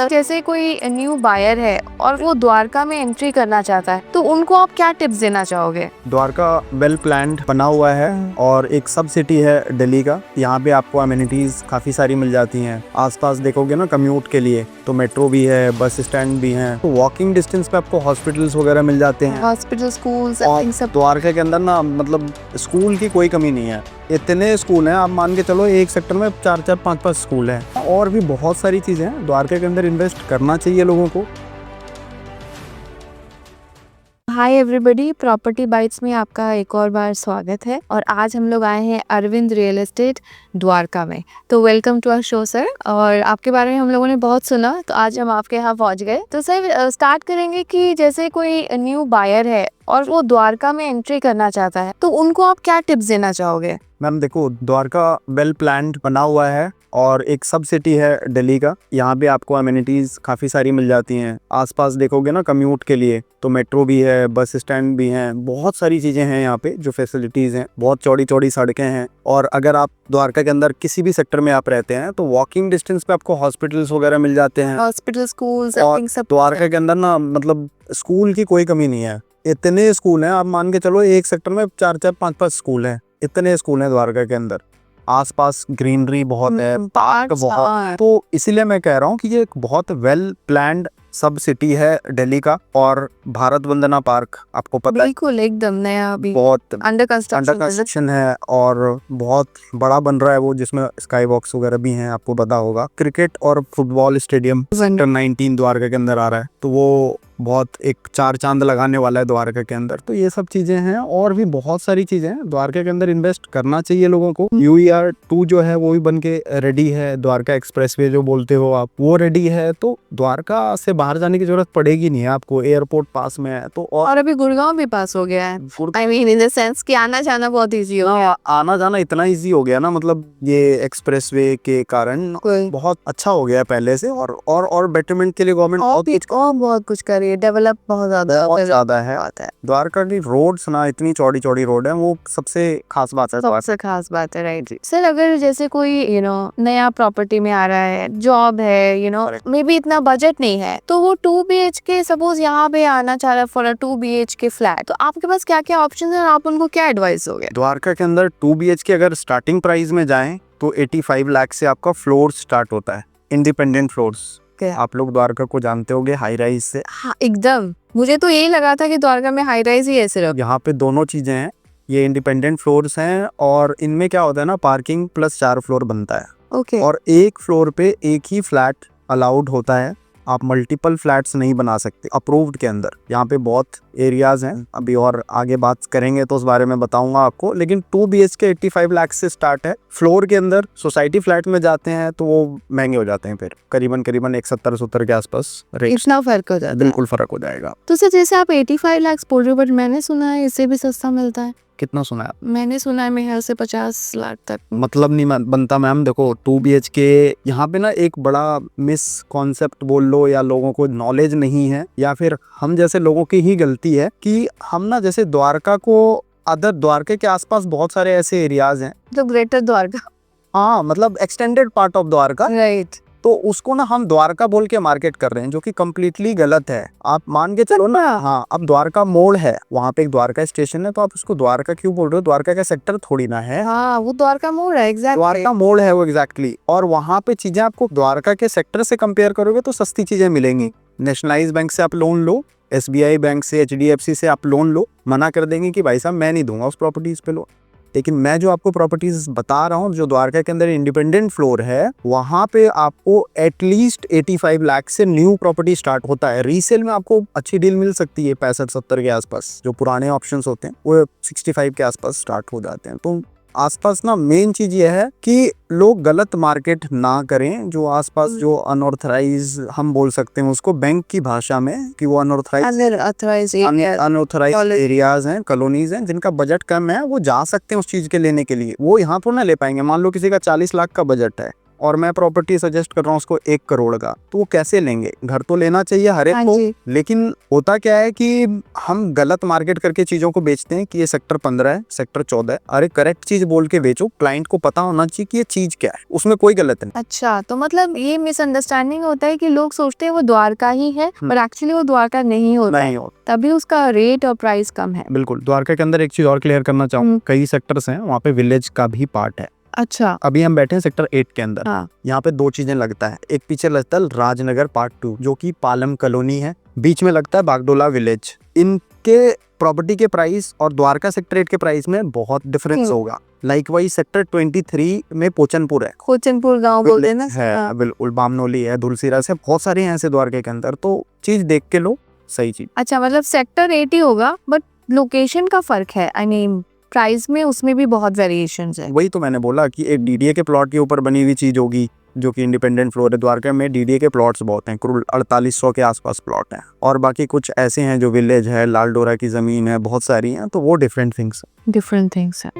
जैसे कोई new buyer है और वो द्वारका में एंट्री करना चाहता है तो उनको आप क्या टिप्स देना चाहोगे? द्वारका वेल प्लान्ड बना हुआ है और एक सब सिटी है दिल्ली का। यहाँ पे आपको अमेनिटीज काफ़ी सारी मिल जाती हैं। आसपास देखोगे ना कम्यूट के लिए तो मेट्रो भी है, बस स्टैंड भी है, तो वॉकिंग डिस्टेंस पे आपको हॉस्पिटल्स वगैरह मिल जाते हैं। हॉस्पिटल, स्कूल्स, और इन सब। द्वारका के अंदर ना मतलब स्कूल की कोई कमी नहीं है। इतने स्कूल हैं, आप मान के चलो एक सेक्टर में 4-4, 5-5 स्कूल हैं। और भी बहुत सारी चीज़ें हैं। द्वारका के अंदर इन्वेस्ट करना चाहिए लोगों को। हाय एवरीबॉडी, प्रॉपर्टी बाइट्स में आपका एक और बार स्वागत है। और आज हम लोग आए हैं अरविंद रियल एस्टेट द्वारका में। तो welcome to our show sir. और आपके बारे में हम लोगों ने बहुत सुना, तो आज हम आपके यहाँ पहुँच गए। तो सर स्टार्ट करेंगे कि जैसे कोई न्यू बायर है और वो द्वारका में एंट्री करना चाहता है तो उनको आप क्या टिप्स देना चाहोगे? मैम देखो, द्वारका वेल प्लान्ड बना हुआ है और एक सब सिटी है दिल्ली का। यहाँ पे आपको अमेनिटीज काफ़ी सारी मिल जाती हैं। आसपास देखोगे ना कम्यूट के लिए तो मेट्रो भी है, बस स्टैंड भी हैं, बहुत सारी चीज़ें हैं यहाँ पे जो फैसिलिटीज़ हैं। बहुत चौड़ी चौड़ी सड़कें हैं। और अगर आप द्वारका के अंदर किसी भी सेक्टर में आप रहते हैं तो वॉकिंग डिस्टेंस पे आपको हॉस्पिटल्स वगैरह मिल जाते हैं। हॉस्पिटल, स्कूल्स, और इन सब। द्वारका के अंदर ना मतलब स्कूल की कोई कमी नहीं है। इतने स्कूल हैं, आप मान के चलो एक सेक्टर में 4-4, 5-5 स्कूल हैं। इतने स्कूल हैं द्वारका के अंदर। आसपास ग्रीनरी बहुत है, पार्क बहुत। तो इसीलिए मैं कह रहा हूँ कि ये एक बहुत वेल प्लान्ड सब सिटी है दिल्ली का। और भारत वंदना पार्क आपको पता है, बिल्कुल एकदम नया, अभी बहुत अंडर कंस्ट्रक्शन है और बहुत बड़ा बन रहा है वो, जिसमें स्काई बॉक्स वगैरह भी हैं, आपको पता होगा। क्रिकेट और फुटबॉल स्टेडियम सेक्टर 19 द्वारका के अंदर आ रहा है, तो वो बहुत एक 4 चांद लगाने वाला है द्वारका के अंदर। तो ये सब चीजें हैं और भी बहुत सारी चीजें हैं। द्वारका के अंदर इन्वेस्ट करना चाहिए लोगों को। UER 2 जो है वो भी बन के रेडी है। द्वारका एक्सप्रेसवे जो बोलते हो आप, वो रेडी है। तो द्वारका से बाहर जाने की जरूरत पड़ेगी नहीं आपको, एयरपोर्ट पास में है। तो और अभी गुड़गांव भी पास हो गया है। I mean in the sense कि आना जाना बहुत इजी हो गया। आना जाना इतना इजी हो गया ना, मतलब ये एक्सप्रेसवे के कारण बहुत अच्छा हो गया है पहले से। और बेटरमेंट के लिए गवर्नमेंट बहुत कुछ कर रही है, डेवलप बहुत ज्यादा है। द्वारका की रोड्स ना इतनी चौड़ी चौड़ी रोड है, वो सबसे खास बात है। सबसे खास बात है, राइट सर। अगर जैसे कोई नया प्रॉपर्टी में आ रहा है, जॉब है, मे बी इतना बजट नहीं है, तो वो 2 BHK सपोज यहाँ पे आना चाह रहा है फॉर अ 2 BHK फ्लैट, तो आपके पास क्या क्या ऑप्शन है और आप उनको क्या एडवाइस दोगे? द्वारका के अंदर 2 BHK अगर स्टार्टिंग प्राइस में जाएं तो 85 लाख से आपका फ्लोर स्टार्ट होता है। इंडिपेंडेंट फ्लोर्स आप लोग द्वारका को जानते होंगे, हाई राइज से। हाँ एकदम, मुझे तो यही लगा था कि द्वारका में हाई राइज ही है सिर्फ। यहाँ पे दोनों चीजें हैं। ये इंडिपेंडेंट फ्लोर्स हैं और इनमें क्या होता है ना, पार्किंग प्लस 4 फ्लोर बनता है। ओके। और एक फ्लोर पे एक ही फ्लैट अलाउड होता है। आप मल्टीपल फ्लैट्स नहीं बना सकते अप्रूव्ड के अंदर। यहाँ पे बहुत एरियाज हैं, अभी और आगे बात करेंगे तो उस बारे में बताऊंगा आपको। लेकिन 2 BHK 85 लाख से स्टार्ट है फ्लोर के अंदर। सोसाइटी फ्लैट में जाते हैं तो वो महंगे हो जाते हैं, फिर करीबन 170-70 के आसपास इतना फर्क हो जाता है। बिल्कुल फर्क हो जाएगा। तो सर जैसे आप 85 लाख बोल रहे हो, बट मैंने सुना है इससे भी सस्ता मिलता है। कितना सुना है? मैंने सुना है मेहर से 50 लाख तक। मतलब नहीं बनता मैम। देखो 2 BHK यहाँ पे ना एक बड़ा मिस कॉन्सेप्ट बोल लो, या लोगों को नॉलेज नहीं है, या फिर हम जैसे लोगों की ही गलती है कि हम ना जैसे द्वारका को, अदर द्वारका के आसपास बहुत सारे ऐसे एरियाज हैं जो ग्रेटर द्वारका, हाँ मतलब extended part of Dwarka, right, तो उसको ना हम द्वारका बोल के मार्केट कर रहे हैं, जो कि कम्प्लीटली गलत है। आप मान के चलो ना, हाँ अब द्वारका मोड़ है, वहाँ पे एक द्वारका स्टेशन है, तो आप उसको द्वारका क्यों बोल रहे हो? द्वारका का सेक्टर थोड़ी ना है। हाँ वो द्वारका मोड़ है, एग्जैक्टली द्वारका मोड़ है वो, एग्जैक्टली। और वहाँ पे चीजें आपको द्वारका के सेक्टर से कंपेयर करोगे तो सस्ती चीजें मिलेंगी। नेशनलाइज बैंक से आप लोन लो, SBI बैंक से, HDFC से आप लोन लो, मना कर देंगे कि भाई साहब मैं नहीं दूंगा उस प्रॉपर्टीज पे लोन। लेकिन मैं जो आपको प्रॉपर्टीज बता रहा हूँ, जो द्वारका के अंदर इंडिपेंडेंट फ्लोर है, वहां पे आपको एटलीस्ट 85 लाख से न्यू प्रॉपर्टी स्टार्ट होता है। रीसेल में आपको अच्छी डील मिल सकती है 65-70 के आसपास। जो पुराने ऑप्शंस होते हैं वो 65 के आसपास स्टार्ट हो जाते हैं। तो आसपास ना मेन चीज ये है कि लोग गलत मार्केट ना करें। जो आसपास जो अनऑथराइज, हम बोल सकते हैं उसको बैंक की भाषा में कि वो अनऑथराइज एरियाज हैं, कॉलोनीज हैं, जिनका बजट कम है, वो जा सकते हैं उस चीज के लेने के लिए। वो यहाँ तो ना ले पाएंगे। मान लो किसी का 40 लाख का बजट है और मैं प्रॉपर्टी सजेस्ट कर रहा हूँ उसको 1 करोड़ का, तो वो कैसे लेंगे? घर तो लेना चाहिए हर एक हाँ को, जी। लेकिन होता क्या है कि हम गलत मार्केट करके चीजों को बेचते हैं कि ये सेक्टर 15 है, सेक्टर 14 है। अरे करेक्ट चीज बोल के बेचो, क्लाइंट को पता होना चाहिए कि ये चीज क्या है, उसमें कोई गलत नहीं। अच्छा, तो मतलब ये मिसअंडरस्टैंडिंग होता है कि लोग सोचते हैं वो द्वारका ही है, पर एक्चुअली वो द्वारका नहीं होता नहीं है, हो, तभी उसका रेट और प्राइस कम है। बिल्कुल। द्वारका के अंदर एक चीज और क्लियर करना चाहूँ, कई सेक्टर्स हैं वहाँ पे विलेज का भी पार्ट है। अच्छा। अभी हम बैठे हैं सेक्टर 8 के अंदर। हाँ। यहाँ पे 2 चीजें लगता है, एक पीछे लगता है राजनगर पार्ट 2 जो कि पालम कॉलोनी है, बीच में लगता है बागडोला विलेज। इनके प्रॉपर्टी के प्राइस और द्वारका सेक्टर 8 के प्राइस में बहुत डिफरेंस होगा। लाइकवाइज सेक्टर 23 में पोचनपुर है, खोचनपुर गांव बोलते हैं ना। है हाँ। बिल्कुल, बामनोली है, धुलसीरा से बहुत सारे हैं ऐसे द्वारका के अंदर, तो चीज देख के लो, सही चीज। अच्छा, मतलब सेक्टर 80 होगा, बट लोकेशन का फर्क है, आई मीन प्राइस में उसमें भी बहुत वेरिएशंस है। वही तो मैंने बोला कि एक डीडीए के प्लॉट के ऊपर बनी हुई चीज होगी जो कि इंडिपेंडेंट फ्लोर है। द्वारका में डीडीए के प्लॉट्स बहुत हैं, कुल 4800 के आसपास प्लॉट हैं, और बाकी कुछ ऐसे हैं जो विलेज है, लाल डोरा की जमीन है, बहुत सारी हैं, तो वो डिफरेंट थिंग्स। डिफरेंट थिंग्स है।